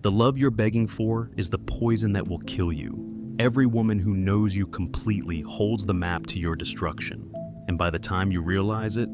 The love you're begging for is the poison that will kill you. Every woman who knows you completely holds the map to your destruction. And by the time you realize it,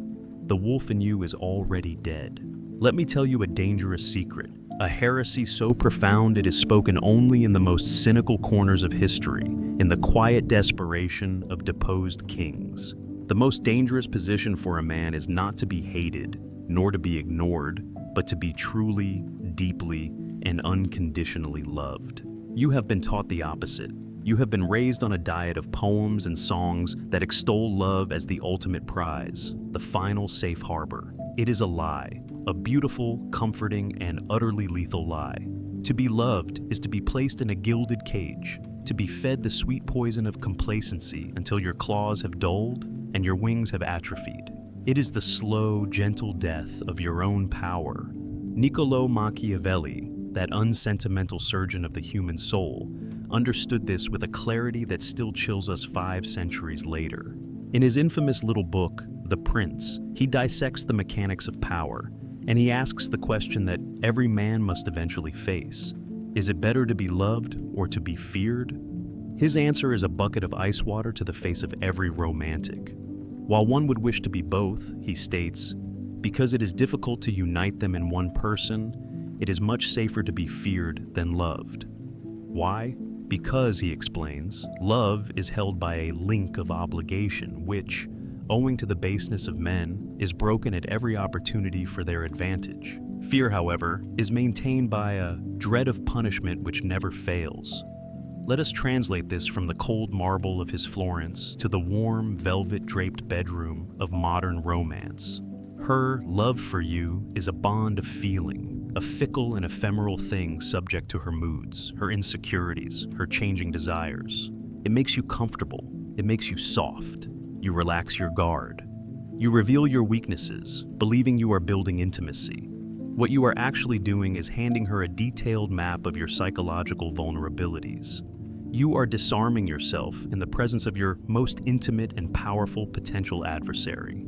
the wolf in you is already dead. Let me tell you a dangerous secret, a heresy so profound it is spoken only in the most cynical corners of history, in the quiet desperation of deposed kings. The most dangerous position for a man is not to be hated, nor to be ignored, but to be truly, deeply, and unconditionally loved. You have been taught the opposite. You have been raised on a diet of poems and songs that extol love as the ultimate prize, the final safe harbor. It is a lie, a beautiful, comforting, and utterly lethal lie. To be loved is to be placed in a gilded cage, to be fed the sweet poison of complacency until your claws have dulled and your wings have atrophied. It is the slow, gentle death of your own power. Niccolò Machiavelli, that unsentimental surgeon of the human soul, understood this with a clarity that still chills us 5 centuries later. In his infamous little book, The Prince, he dissects the mechanics of power, and he asks the question that every man must eventually face. Is it better to be loved or to be feared? His answer is a bucket of ice water to the face of every romantic. While one would wish to be both, he states, because it is difficult to unite them in one person, it is much safer to be feared than loved. Why? Because, he explains, love is held by a link of obligation which, owing to the baseness of men, is broken at every opportunity for their advantage. Fear, however, is maintained by a dread of punishment which never fails. Let us translate this from the cold marble of his Florence to the warm, velvet-draped bedroom of modern romance. Her love for you is a bond of feeling, a fickle and ephemeral thing subject to her moods, her insecurities, her changing desires. It makes you comfortable. It makes you soft. You relax your guard. You reveal your weaknesses, believing you are building intimacy. What you are actually doing is handing her a detailed map of your psychological vulnerabilities. You are disarming yourself in the presence of your most intimate and powerful potential adversary.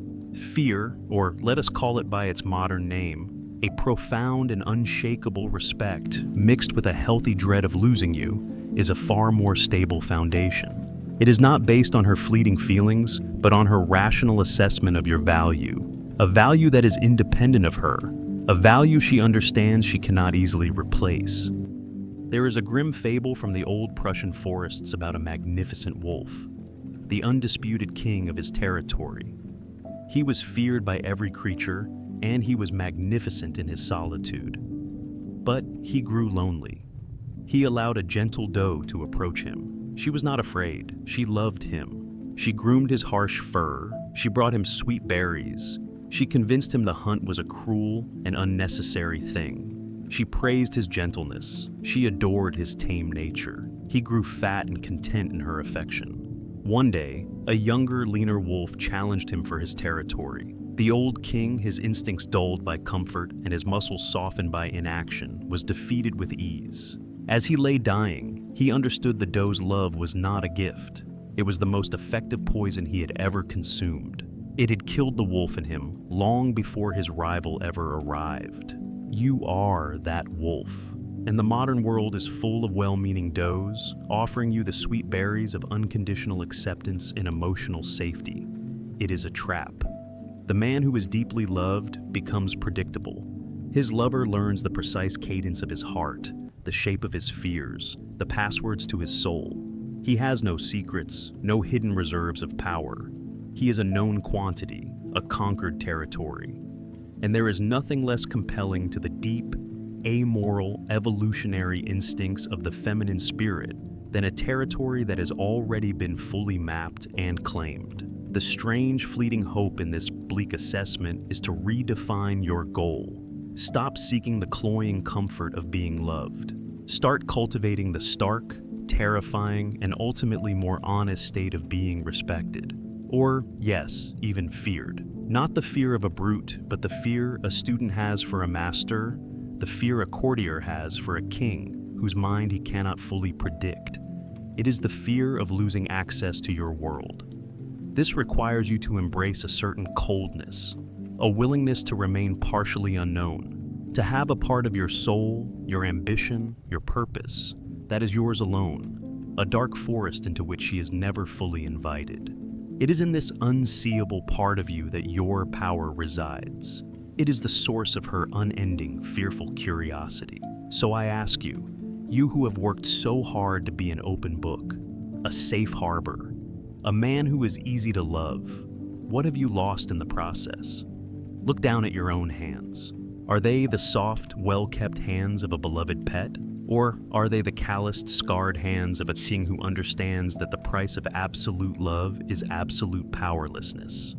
Fear, or let us call it by its modern name, a profound and unshakable respect mixed with a healthy dread of losing you, is a far more stable foundation. It is not based on her fleeting feelings, but on her rational assessment of your value, a value that is independent of her, a value she understands she cannot easily replace. There is a grim fable from the old Prussian forests about a magnificent wolf, the undisputed king of his territory. He was feared by every creature, and he was magnificent in his solitude. But he grew lonely. He allowed a gentle doe to approach him. She was not afraid. She loved him. She groomed his harsh fur. She brought him sweet berries. She convinced him the hunt was a cruel and unnecessary thing. She praised his gentleness. She adored his tame nature. He grew fat and content in her affection. One day, a younger, leaner wolf challenged him for his territory. The old king, his instincts dulled by comfort and his muscles softened by inaction, was defeated with ease. As he lay dying, he understood the doe's love was not a gift. It was the most effective poison he had ever consumed. It had killed the wolf in him long before his rival ever arrived. You are that wolf. And the modern world is full of well-meaning does, offering you the sweet berries of unconditional acceptance and emotional safety. It is a trap. The man who is deeply loved becomes predictable. His lover learns the precise cadence of his heart, the shape of his fears, the passwords to his soul. He has no secrets, no hidden reserves of power. He is a known quantity, a conquered territory. And there is nothing less compelling to the deep, amoral, evolutionary instincts of the feminine spirit than a territory that has already been fully mapped and claimed. The strange, fleeting hope in this bleak assessment is to redefine your goal. Stop seeking the cloying comfort of being loved. Start cultivating the stark, terrifying, and ultimately more honest state of being respected. Or, yes, even feared. Not the fear of a brute, but the fear a student has for a master, the fear a courtier has for a king whose mind he cannot fully predict. It is the fear of losing access to your world. This requires you to embrace a certain coldness, a willingness to remain partially unknown, To have a part of your soul, your ambition, your purpose, that is yours alone, a dark forest into which she is never fully invited. It is in this unseeable part of you that your power resides. It is the source of her unending, fearful curiosity. So I ask you, you who have worked so hard to be an open book, a safe harbor, a man who is easy to love, what have you lost in the process? Look down at your own hands. Are they the soft, well-kept hands of a beloved pet? Or are they the calloused, scarred hands of a king who understands that the price of absolute love is absolute powerlessness?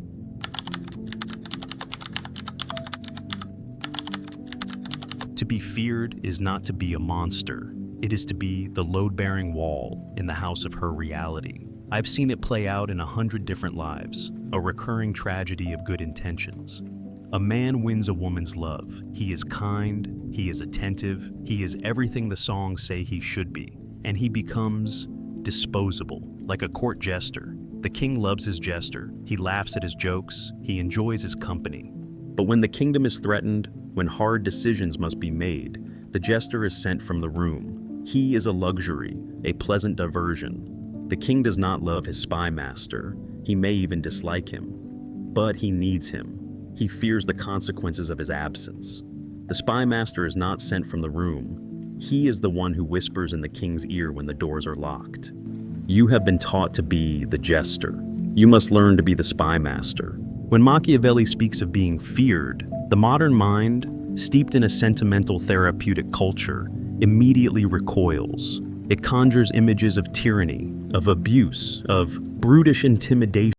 To be feared is not to be a monster. It is to be the load-bearing wall in the house of her reality. I've seen it play out in 100 different lives, a recurring tragedy of good intentions. A man wins a woman's love. He is kind, he is attentive, he is everything the songs say he should be, and he becomes disposable, like a court jester. The king loves his jester, he laughs at his jokes, he enjoys his company. But when the kingdom is threatened, when hard decisions must be made, the jester is sent from the room. He is a luxury, a pleasant diversion. The king does not love his spy master. He may even dislike him, but he needs him. He fears the consequences of his absence. The spy master is not sent from the room. He is the one who whispers in the king's ear when the doors are locked. You have been taught to be the jester. You must learn to be the spy master. When Machiavelli speaks of being feared, the modern mind, steeped in a sentimental therapeutic culture, immediately recoils. It conjures images of tyranny, of abuse, of brutish intimidation.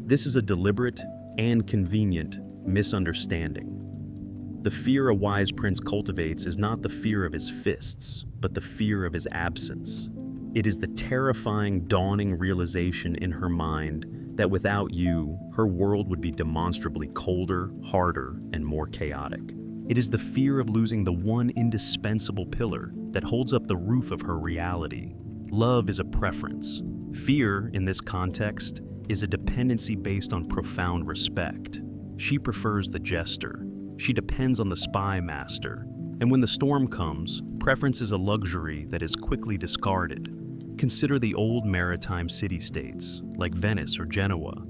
This is a deliberate and convenient misunderstanding. The fear a wise prince cultivates is not the fear of his fists, but the fear of his absence. It is the terrifying, dawning realization in her mind that without you, her world would be demonstrably colder, harder, and more chaotic. It is the fear of losing the one indispensable pillar that holds up the roof of her reality. Love is a preference. Fear, in this context, is a dependency based on profound respect. She prefers the jester. She depends on the spy master. And when the storm comes, preference is a luxury that is quickly discarded. Consider the old maritime city-states, like Venice or Genoa.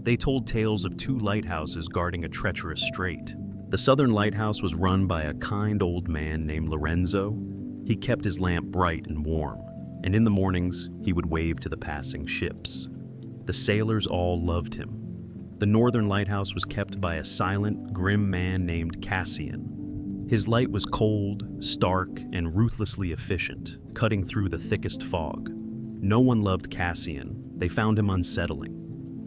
They told tales of two lighthouses guarding a treacherous strait. The southern lighthouse was run by a kind old man named Lorenzo. He kept his lamp bright and warm, and in the mornings, he would wave to the passing ships. The sailors all loved him. The northern lighthouse was kept by a silent, grim man named Cassian. His light was cold, stark, and ruthlessly efficient, cutting through the thickest fog. No one loved Cassian. They found him unsettling.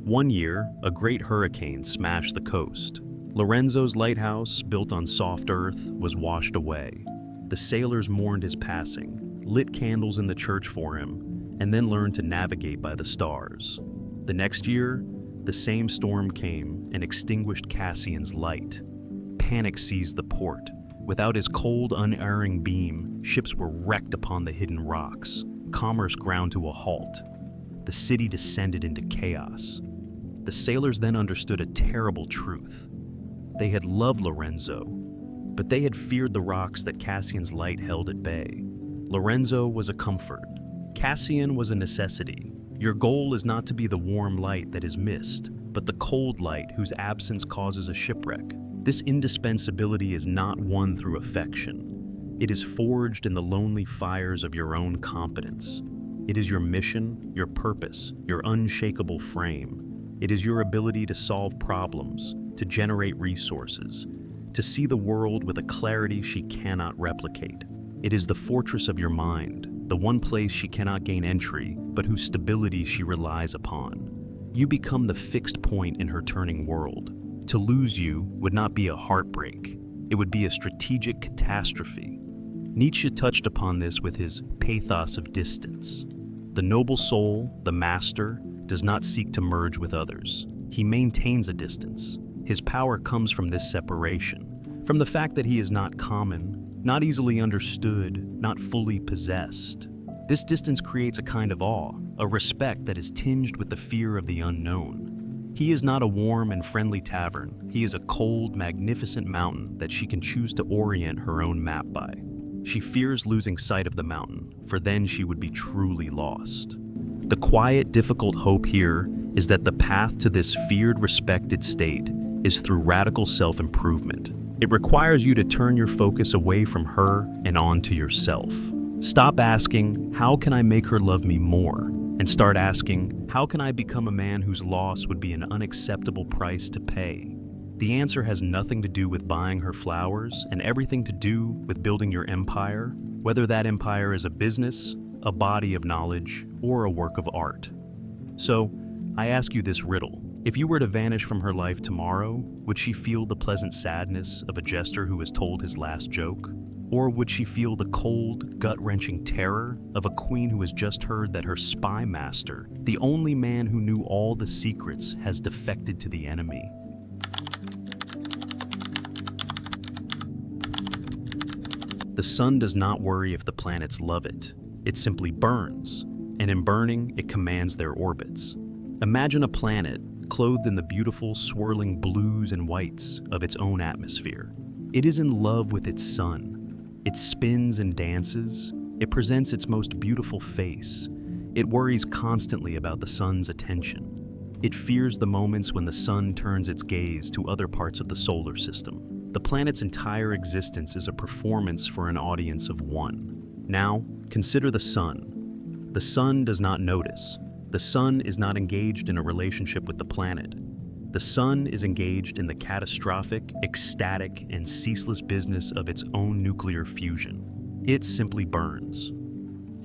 One year, a great hurricane smashed the coast. Lorenzo's lighthouse, built on soft earth, was washed away. The sailors mourned his passing, lit candles in the church for him, and then learned to navigate by the stars. The next year, the same storm came and extinguished Cassian's light. Panic seized the port. Without his cold, unerring beam, ships were wrecked upon the hidden rocks. Commerce ground to a halt. The city descended into chaos. The sailors then understood a terrible truth. They had loved Lorenzo, but they had feared the rocks that Cassian's light held at bay. Lorenzo was a comfort. Cassian was a necessity. Your goal is not to be the warm light that is missed, but the cold light whose absence causes a shipwreck. This indispensability is not won through affection. It is forged in the lonely fires of your own competence. It is your mission, your purpose, your unshakable frame. It is your ability to solve problems, to generate resources, to see the world with a clarity she cannot replicate. It is the fortress of your mind, the one place she cannot gain entry, but whose stability she relies upon. You become the fixed point in her turning world. To lose you would not be a heartbreak. It would be a strategic catastrophe. Nietzsche touched upon this with his pathos of distance. The noble soul, the master, does not seek to merge with others. He maintains a distance. His power comes from this separation, from the fact that he is not common, not easily understood, not fully possessed. This distance creates a kind of awe, a respect that is tinged with the fear of the unknown. He is not a warm and friendly tavern. He is a cold, magnificent mountain that she can choose to orient her own map by. She fears losing sight of the mountain, for then she would be truly lost. The quiet, difficult hope here is that the path to this feared, respected state is through radical self-improvement. It requires you to turn your focus away from her and onto yourself. Stop asking, how can I make her love me more? And start asking, how can I become a man whose loss would be an unacceptable price to pay? The answer has nothing to do with buying her flowers and everything to do with building your empire, whether that empire is a business, a body of knowledge, or a work of art. So, I ask you this riddle. If you were to vanish from her life tomorrow, would she feel the pleasant sadness of a jester who has told his last joke? Or would she feel the cold, gut-wrenching terror of a queen who has just heard that her spy master, the only man who knew all the secrets, has defected to the enemy? The sun does not worry if the planets love it. It simply burns, and in burning, it commands their orbits. Imagine a planet clothed in the beautiful, swirling blues and whites of its own atmosphere. It is in love with its sun. It spins and dances. It presents its most beautiful face. It worries constantly about the sun's attention. It fears the moments when the sun turns its gaze to other parts of the solar system. The planet's entire existence is a performance for an audience of one. Now, consider the sun. The sun does not notice. The sun is not engaged in a relationship with the planet. The sun is engaged in the catastrophic, ecstatic, and ceaseless business of its own nuclear fusion. It simply burns.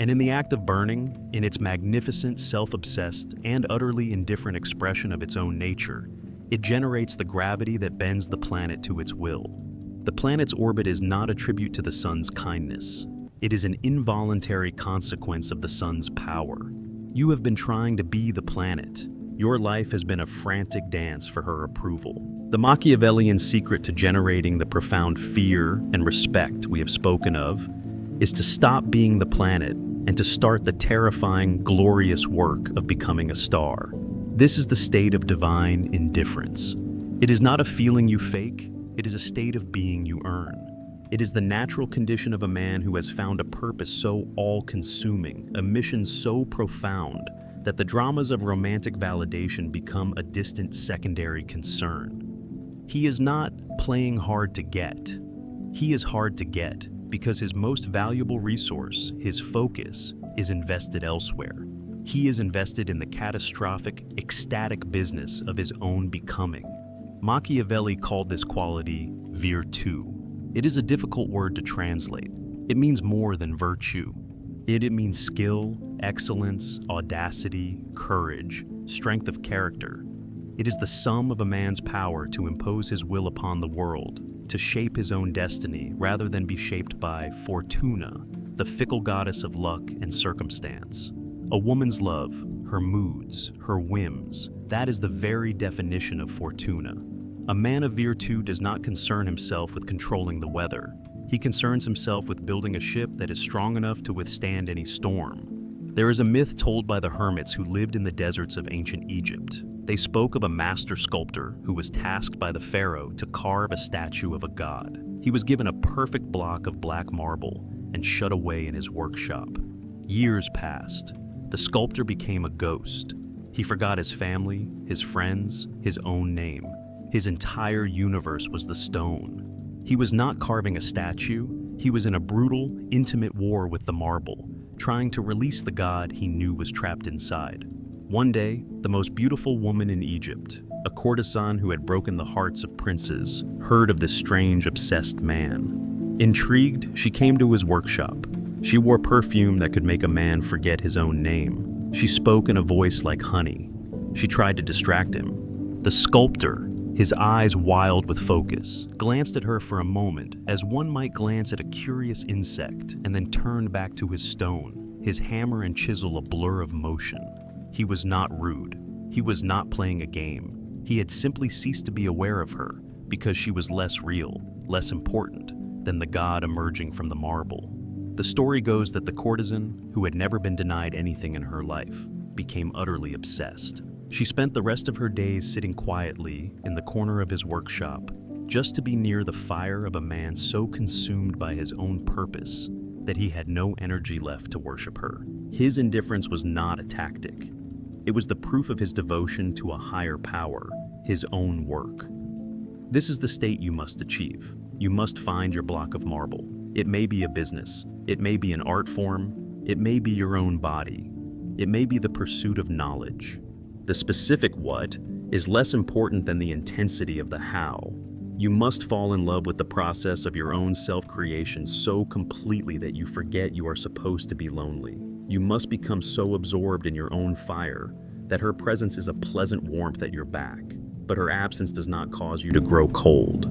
And in the act of burning, in its magnificent, self-obsessed, and utterly indifferent expression of its own nature, it generates the gravity that bends the planet to its will. The planet's orbit is not a tribute to the sun's kindness. It is an involuntary consequence of the sun's power. You have been trying to be the planet. Your life has been a frantic dance for her approval. The Machiavellian secret to generating the profound fear and respect we have spoken of is to stop being the planet and to start the terrifying, glorious work of becoming a star. This is the state of divine indifference. It is not a feeling you fake, it is a state of being you earn. It is the natural condition of a man who has found a purpose so all-consuming, a mission so profound, that the dramas of romantic validation become a distant secondary concern. He is not playing hard to get. He is hard to get because his most valuable resource, his focus, is invested elsewhere. He is invested in the catastrophic, ecstatic business of his own becoming. Machiavelli called this quality virtù. It is a difficult word to translate. It means more than virtue. It means skill, excellence, audacity, courage, strength of character. It is the sum of a man's power to impose his will upon the world, to shape his own destiny rather than be shaped by Fortuna, the fickle goddess of luck and circumstance. A woman's love, her moods, her whims, that is the very definition of Fortuna. A man of virtù does not concern himself with controlling the weather. He concerns himself with building a ship that is strong enough to withstand any storm. There is a myth told by the hermits who lived in the deserts of ancient Egypt. They spoke of a master sculptor who was tasked by the pharaoh to carve a statue of a god. He was given a perfect block of black marble and shut away in his workshop. Years passed. The sculptor became a ghost. He forgot his family, his friends, his own name. His entire universe was the stone. He was not carving a statue. He was in a brutal, intimate war with the marble, trying to release the god he knew was trapped inside. One day, the most beautiful woman in Egypt, a courtesan who had broken the hearts of princes, heard of this strange, obsessed man. Intrigued, she came to his workshop. She wore perfume that could make a man forget his own name. She spoke in a voice like honey. She tried to distract him. The sculptor, his eyes wild with focus, glanced at her for a moment as one might glance at a curious insect and then turned back to his stone, his hammer and chisel a blur of motion. He was not rude. He was not playing a game. He had simply ceased to be aware of her because she was less real, less important than the god emerging from the marble. The story goes that the courtesan, who had never been denied anything in her life, became utterly obsessed. She spent the rest of her days sitting quietly in the corner of his workshop, just to be near the fire of a man so consumed by his own purpose that he had no energy left to worship her. His indifference was not a tactic. It was the proof of his devotion to a higher power, his own work. This is the state you must achieve. You must find your block of marble. It may be a business. It may be an art form. It may be your own body. It may be the pursuit of knowledge. The specific what is less important than the intensity of the how. You must fall in love with the process of your own self-creation so completely that you forget you are supposed to be lonely. You must become so absorbed in your own fire that her presence is a pleasant warmth at your back, but her absence does not cause you to grow cold.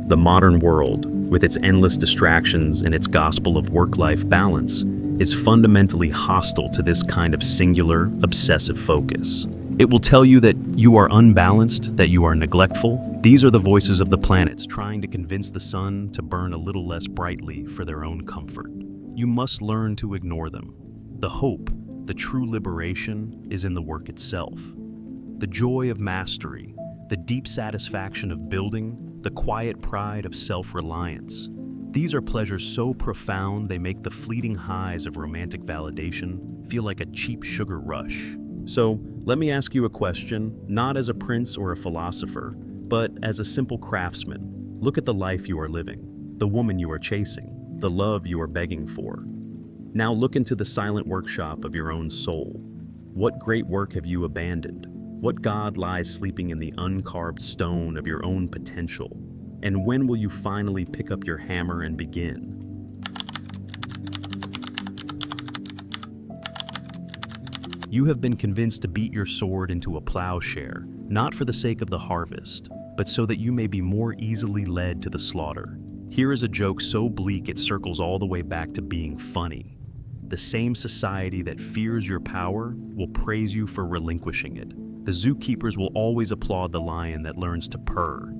The modern world, with its endless distractions and its gospel of work-life balance, is fundamentally hostile to this kind of singular, obsessive focus. It will tell you that you are unbalanced, that you are neglectful. These are the voices of the planets trying to convince the sun to burn a little less brightly for their own comfort. You must learn to ignore them. The hope, the true liberation, is in the work itself. The joy of mastery, the deep satisfaction of building, the quiet pride of self-reliance. These are pleasures so profound they make the fleeting highs of romantic validation feel like a cheap sugar rush. So, let me ask you a question, not as a prince or a philosopher, but as a simple craftsman. Look at the life you are living, the woman you are chasing, the love you are begging for. Now look into the silent workshop of your own soul. What great work have you abandoned? What god lies sleeping in the uncarved stone of your own potential? And when will you finally pick up your hammer and begin? You have been convinced to beat your sword into a plowshare, not for the sake of the harvest, but so that you may be more easily led to the slaughter. Here is a joke so bleak it circles all the way back to being funny. The same society that fears your power will praise you for relinquishing it. The zookeepers will always applaud the lion that learns to purr.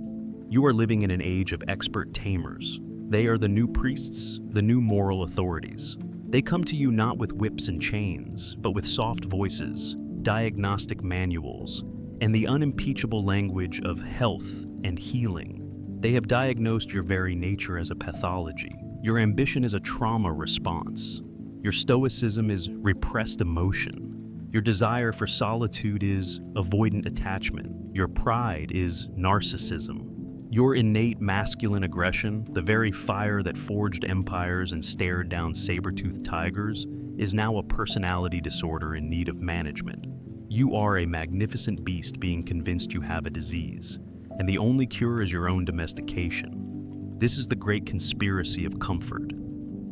You are living in an age of expert tamers. They are the new priests, the new moral authorities. They come to you not with whips and chains, but with soft voices, diagnostic manuals, and the unimpeachable language of health and healing. They have diagnosed your very nature as a pathology. Your ambition is a trauma response. Your stoicism is repressed emotion. Your desire for solitude is avoidant attachment. Your pride is narcissism. Your innate masculine aggression, the very fire that forged empires and stared down saber-toothed tigers, is now a personality disorder in need of management. You are a magnificent beast being convinced you have a disease, and the only cure is your own domestication. This is the great conspiracy of comfort.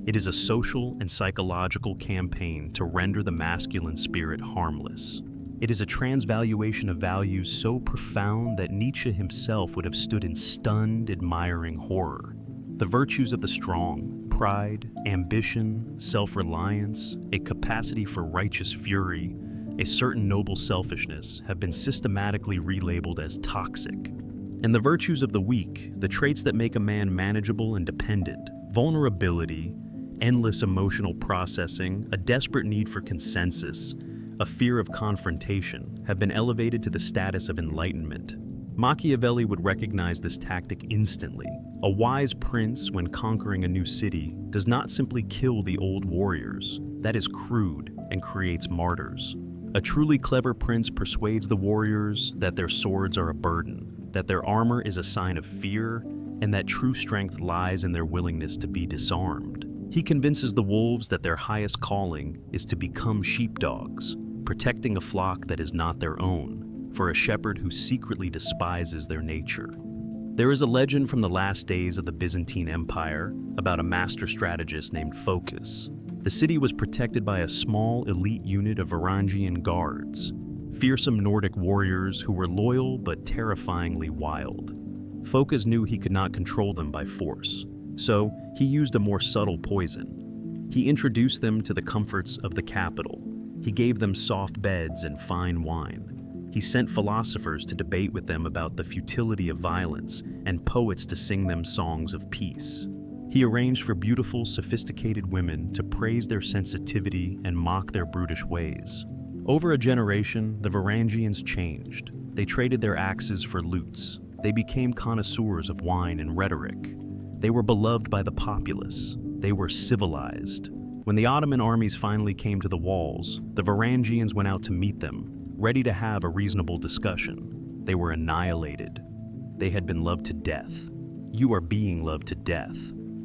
It is a social and psychological campaign to render the masculine spirit harmless. It is a transvaluation of values so profound that Nietzsche himself would have stood in stunned, admiring horror. The virtues of the strong, pride, ambition, self-reliance, a capacity for righteous fury, a certain noble selfishness, have been systematically relabeled as toxic. And the virtues of the weak, the traits that make a man manageable and dependent, vulnerability, endless emotional processing, a desperate need for consensus, a fear of confrontation, have been elevated to the status of enlightenment. Machiavelli would recognize this tactic instantly. A wise prince, when conquering a new city, does not simply kill the old warriors. That is crude and creates martyrs. A truly clever prince persuades the warriors that their swords are a burden, that their armor is a sign of fear, and that true strength lies in their willingness to be disarmed. He convinces the wolves that their highest calling is to become sheepdogs, protecting a flock that is not their own, for a shepherd who secretly despises their nature. There is a legend from the last days of the Byzantine Empire about a master strategist named Phocas. The city was protected by a small elite unit of Varangian guards, fearsome Nordic warriors who were loyal but terrifyingly wild. Phocas knew he could not control them by force, so he used a more subtle poison. He introduced them to the comforts of the capital. He gave them soft beds and fine wine. He sent philosophers to debate with them about the futility of violence and poets to sing them songs of peace. He arranged for beautiful, sophisticated women to praise their sensitivity and mock their brutish ways. Over a generation, the Varangians changed. They traded their axes for lutes. They became connoisseurs of wine and rhetoric. They were beloved by the populace. They were civilized. When the Ottoman armies finally came to the walls, the Varangians went out to meet them, ready to have a reasonable discussion. They were annihilated. They had been loved to death. You are being loved to death.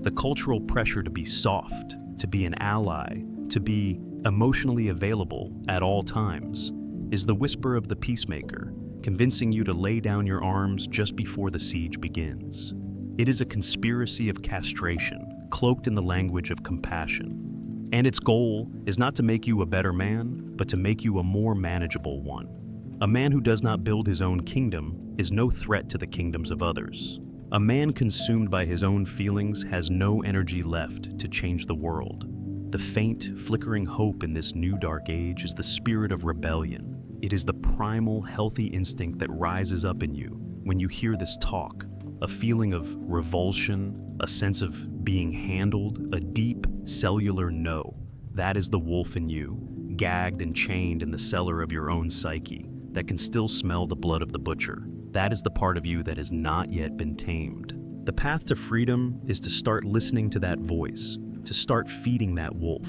The cultural pressure to be soft, to be an ally, to be emotionally available at all times, is the whisper of the peacemaker, convincing you to lay down your arms just before the siege begins. It is a conspiracy of castration, cloaked in the language of compassion. And its goal is not to make you a better man, but to make you a more manageable one. A man who does not build his own kingdom is no threat to the kingdoms of others. A man consumed by his own feelings has no energy left to change the world. The faint, flickering hope in this new dark age is the spirit of rebellion. It is the primal, healthy instinct that rises up in you when you hear this talk, a feeling of revulsion, a sense of being handled, a deep, cellular no. That is the wolf in you, gagged and chained in the cellar of your own psyche, that can still smell the blood of the butcher. That is the part of you that has not yet been tamed. The path to freedom is to start listening to that voice, to start feeding that wolf.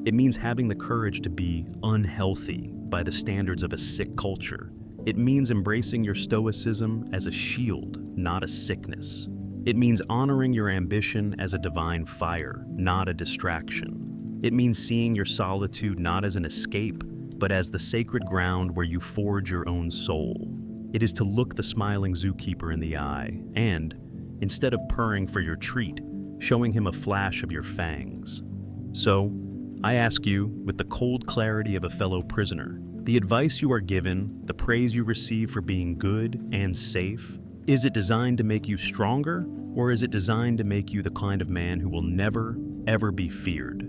It means having the courage to be unhealthy by the standards of a sick culture. It means embracing your stoicism as a shield, not a sickness. It means honoring your ambition as a divine fire, not a distraction. It means seeing your solitude not as an escape, but as the sacred ground where you forge your own soul. It is to look the smiling zookeeper in the eye and, instead of purring for your treat, showing him a flash of your fangs. So, I ask you, with the cold clarity of a fellow prisoner, the advice you are given, the praise you receive for being good and safe, is it designed to make you stronger, or is it designed to make you the kind of man who will never, ever be feared?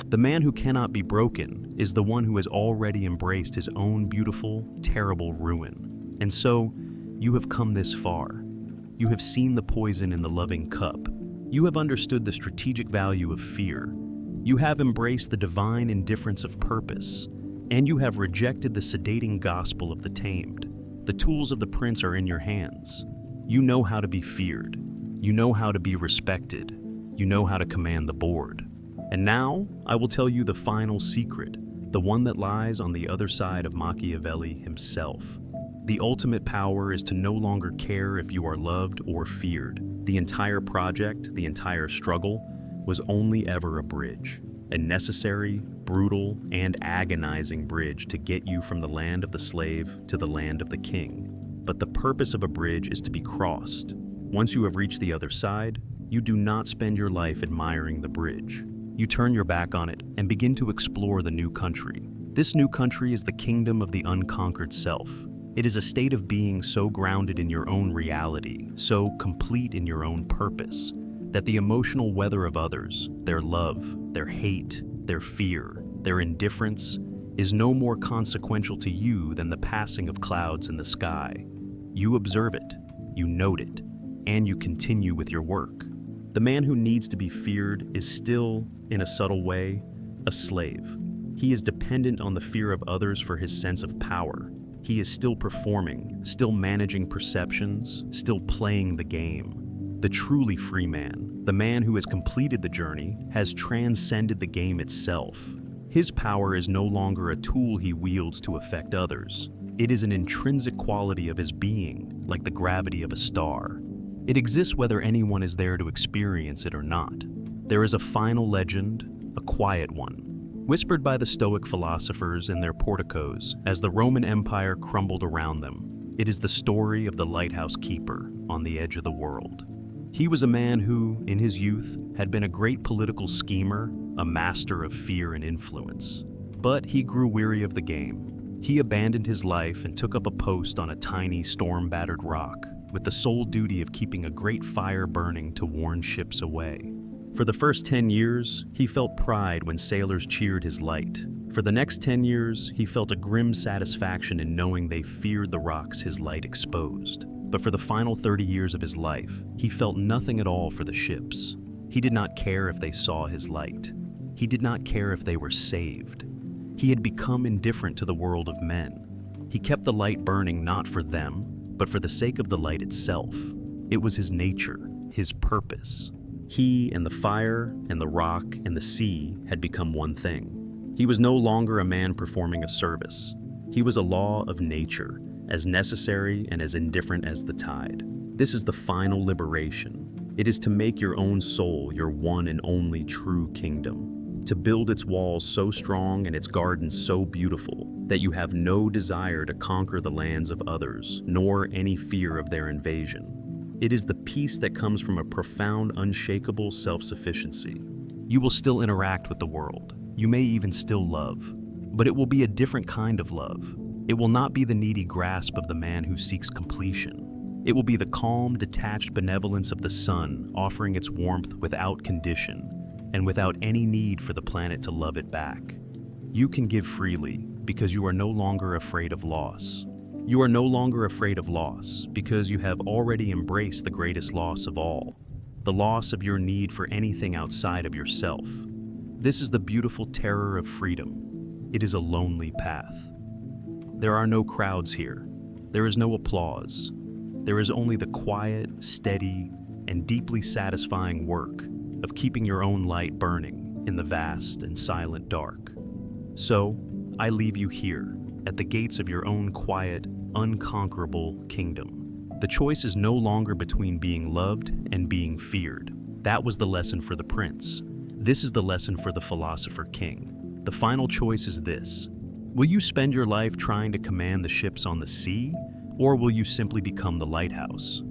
The man who cannot be broken is the one who has already embraced his own beautiful, terrible ruin. And so, you have come this far. You have seen the poison in the loving cup. You have understood the strategic value of fear. You have embraced the divine indifference of purpose. And you have rejected the sedating gospel of the tamed. The tools of the prince are in your hands. You know how to be feared. You know how to be respected. You know how to command the board. And now, I will tell you the final secret, the one that lies on the other side of Machiavelli himself. The ultimate power is to no longer care if you are loved or feared. The entire project, the entire struggle, was only ever a bridge. A necessary, brutal, and agonizing bridge to get you from the land of the slave to the land of the king. But the purpose of a bridge is to be crossed. Once you have reached the other side, you do not spend your life admiring the bridge. You turn your back on it and begin to explore the new country. This new country is the kingdom of the unconquered self. It is a state of being so grounded in your own reality, so complete in your own purpose, that the emotional weather of others, their love, their hate, their fear, their indifference, is no more consequential to you than the passing of clouds in the sky. You observe it, you note it, and you continue with your work. The man who needs to be feared is still, in a subtle way, a slave. He is dependent on the fear of others for his sense of power. He is still performing, still managing perceptions, still playing the game. The truly free man, the man who has completed the journey, has transcended the game itself. His power is no longer a tool he wields to affect others. It is an intrinsic quality of his being, like the gravity of a star. It exists whether anyone is there to experience it or not. There is a final legend, a quiet one, whispered by the Stoic philosophers in their porticos as the Roman Empire crumbled around them. It is the story of the lighthouse keeper on the edge of the world. He was a man who, in his youth, had been a great political schemer, a master of fear and influence. But he grew weary of the game. He abandoned his life and took up a post on a tiny, storm-battered rock, with the sole duty of keeping a great fire burning to warn ships away. For the first 10 years, he felt pride when sailors cheered his light. For the next 10 years, he felt a grim satisfaction in knowing they feared the rocks his light exposed. But for the final 30 years of his life, he felt nothing at all for the ships. He did not care if they saw his light. He did not care if they were saved. He had become indifferent to the world of men. He kept the light burning not for them, but for the sake of the light itself. It was his nature, his purpose. He and the fire and the rock and the sea had become one thing. He was no longer a man performing a service. He was a law of nature, as necessary and as indifferent as the tide. This is the final liberation. It is to make your own soul your one and only true kingdom, to build its walls so strong and its gardens so beautiful that you have no desire to conquer the lands of others, nor any fear of their invasion. It is the peace that comes from a profound, unshakable self-sufficiency. You will still interact with the world. You may even still love, but it will be a different kind of love. It will not be the needy grasp of the man who seeks completion. It will be the calm, detached benevolence of the sun, offering its warmth without condition and without any need for the planet to love it back. You can give freely because you are no longer afraid of loss. You are no longer afraid of loss because you have already embraced the greatest loss of all, the loss of your need for anything outside of yourself. This is the beautiful terror of freedom. It is a lonely path. There are no crowds here. There is no applause. There is only the quiet, steady, and deeply satisfying work of keeping your own light burning in the vast and silent dark. So, I leave you here, at the gates of your own quiet, unconquerable kingdom. The choice is no longer between being loved and being feared. That was the lesson for the prince. This is the lesson for the philosopher king. The final choice is this. Will you spend your life trying to command the ships on the sea, or will you simply become the lighthouse?